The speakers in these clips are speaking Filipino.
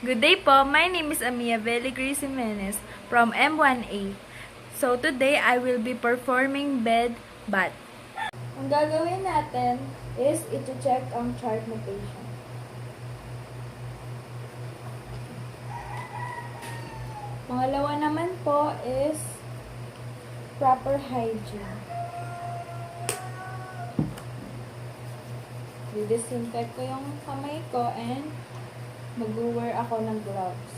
Good day po, my name is Amia Veligris Jimenez from M1A. So today I will be performing bed bath. Ang gagawin natin is ito-check ang chart notation. Pangalawa naman po is proper hygiene. Disinfect ko yung kamay ko and mag-wear ako ng gloves.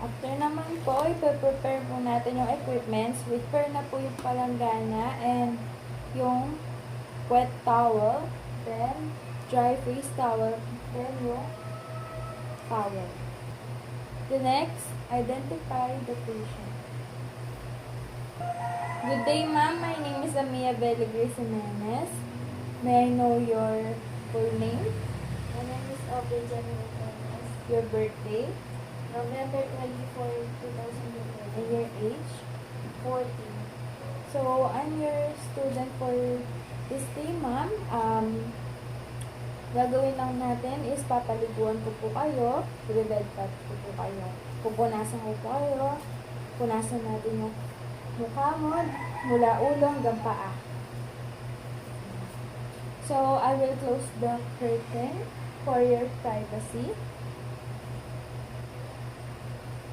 After naman po, ipe-prepare po natin yung equipments. Prepare na po yung palanggana and yung wet towel, then dry face towel, then yung towel. The next, identify the patient. Good day, ma'am. My name is Amia Veligris Jimenez. May I know your full name? My name is Aubrey Jenny Thomas. Your birthday? November 24, 2011. And your age? 14. So, I'm your student for this day, ma'am. Gagawin lang natin is papaliguan ko po kayo. I-bed bath ko po kayo. Pupunasan ko po kayo. Punasan natin yung mukha mo mula ulo hanggang paa. So, I will close the curtain for your privacy.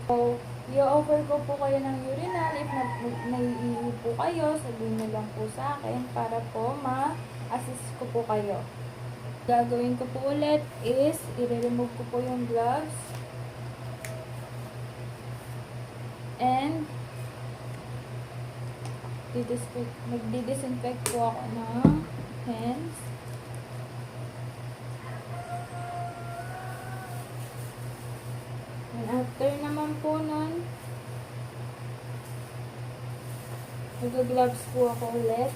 So, i-offer ko po kayo ng urinal. If naiihi po kayo, sabihin nyo lang po sa akin para po ma-assist ko po kayo. Gagawin ko po ulit is i-remove ko po yung gloves and magdi-disinfect po ako ng hands. And after naman po nun, mag-gloves po ako ulit.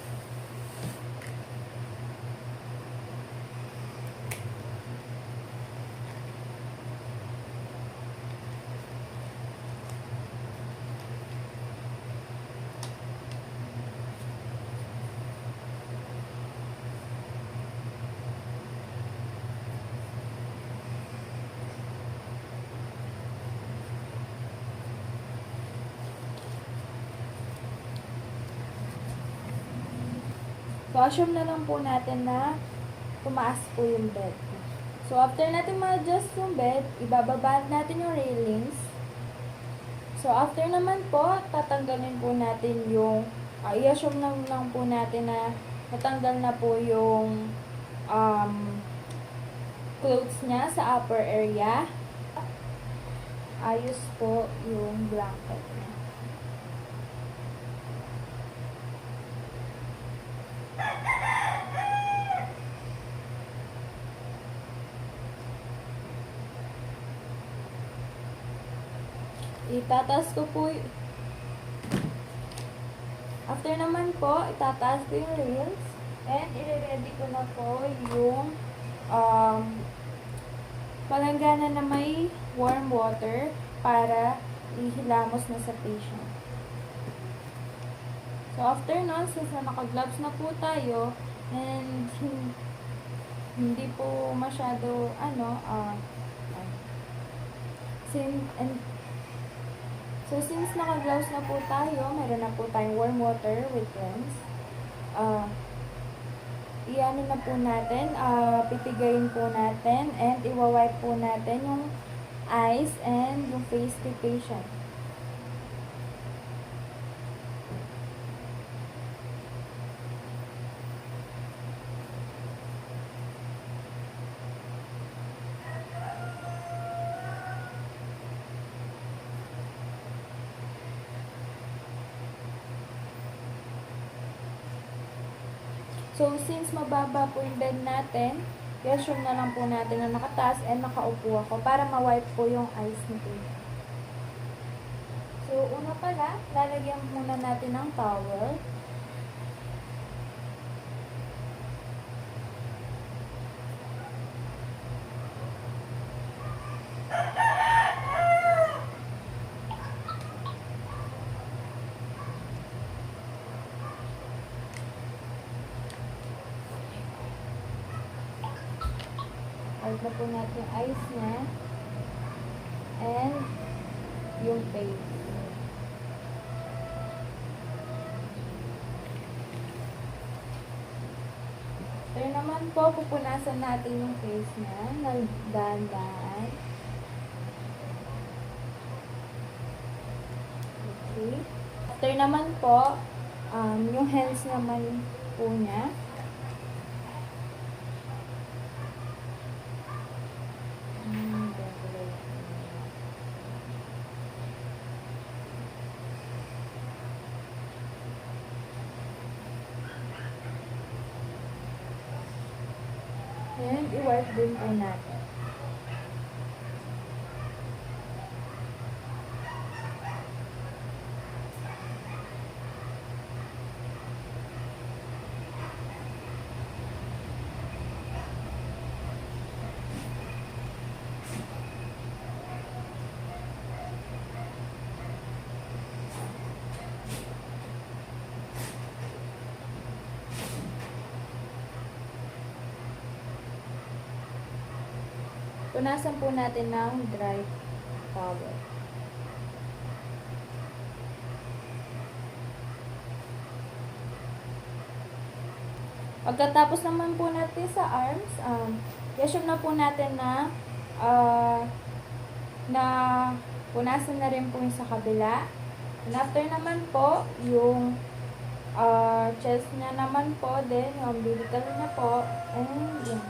So, assume na lang po natin na tumaas po yung bed. So, after natin ma-adjust yung bed, ibababa natin yung railings. So, after naman po, tatanggalin po natin yung, i-assume na lang po natin na natanggal na po yung clothes niya sa upper area. Ayos po yung blanket niya. Itataas ko po after naman po, itataas ko yung rails and i-ready ko na po yung palanggana na may warm water para ihilamos na sa patient. So, after nun, since naka-gloves na po tayo and hindi po masyado So, since naka-gloves na po tayo, meron na po tayong warm water with cleanse. Iano na po natin, pipigayin po natin, and iwawipe po natin yung eyes and yung face ni patient. So, since mababa po yung bed natin, i-assume na lang po natin na nakataas and nakaupo ako para ma-wipe po yung eyes ni patient. So, una pala, lalagyan muna natin ng towel. i-wipe na po natin yung eyes niya. And yung face. After naman po, pupunasan natin yung face niya ng dahan-dahan. Okay. After naman po, yung hands naman po niya. And i-wipe din po natin. Punasan po natin ng dry towel. Pagkatapos naman po natin sa arms, i-assume na po natin na punasan na rin po yung sa kabila. And after naman po, yung chest niya naman po, then yung umbilical na po, and yun.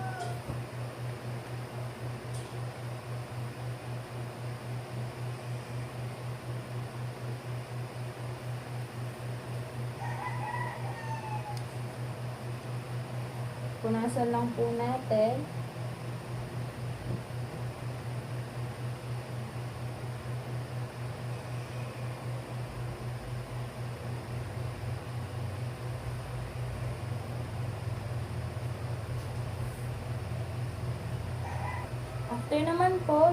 Punasan lang po natin. After naman po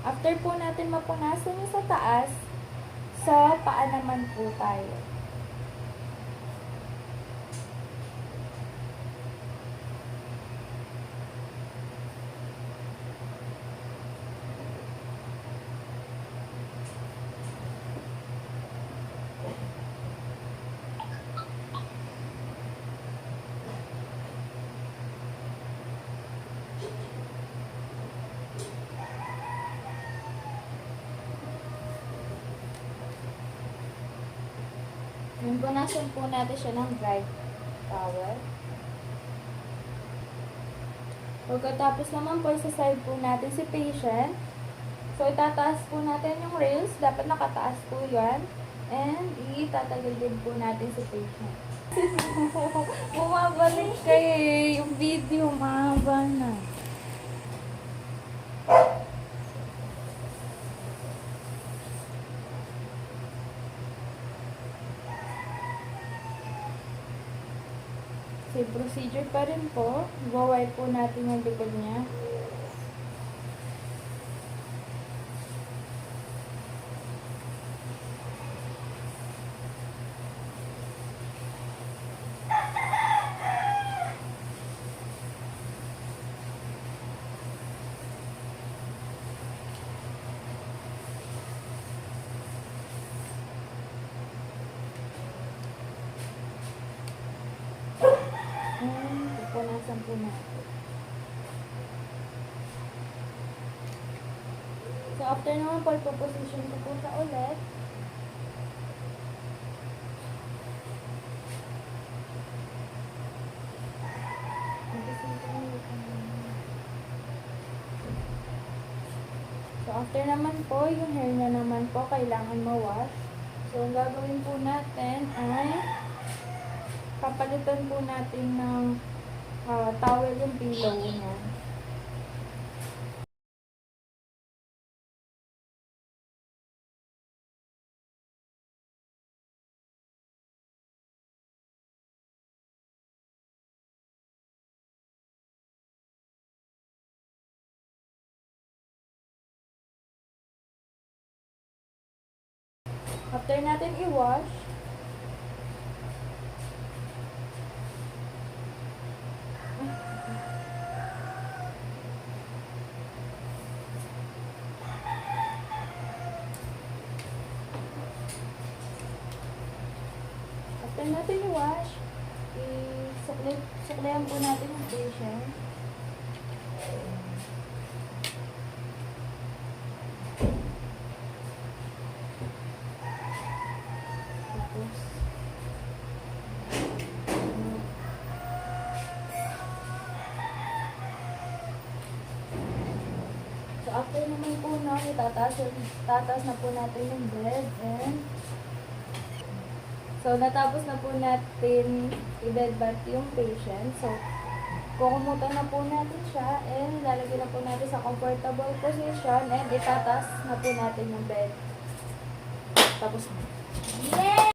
after po natin mapunasan yung sa taas, sa paa naman po tayo. Yung punasan po natin siya ng dry towel. Pagkatapos naman po, isa-side po natin si patient. So, itataas po natin yung rails. Dapat nakataas po yan. And, itatagil din po natin si patient. Bumabalik kayo yung video. Mahaba na. So, procedure pa rin po. Iwa-wipe po natin yung likod niya. Pupunasan po natin. So, after naman po, ipoposition ko po siya ulit. So, after naman po, yung hair niya naman po, kailangan ma-wash. So, ang gagawin po natin ay papalitan po natin ng towel yung pillow niya. After natin i-wash, Try natin i-wash. Suklayan po natin yung patient. Tapos, so after naman po na, tataas na po natin yung bed and so natapos na po natin i-bed bath yung patient. So kukumutan na po natin siya and lalagyan na po natin sa comfortable position and itataas na po natin yung bed. Tapos na.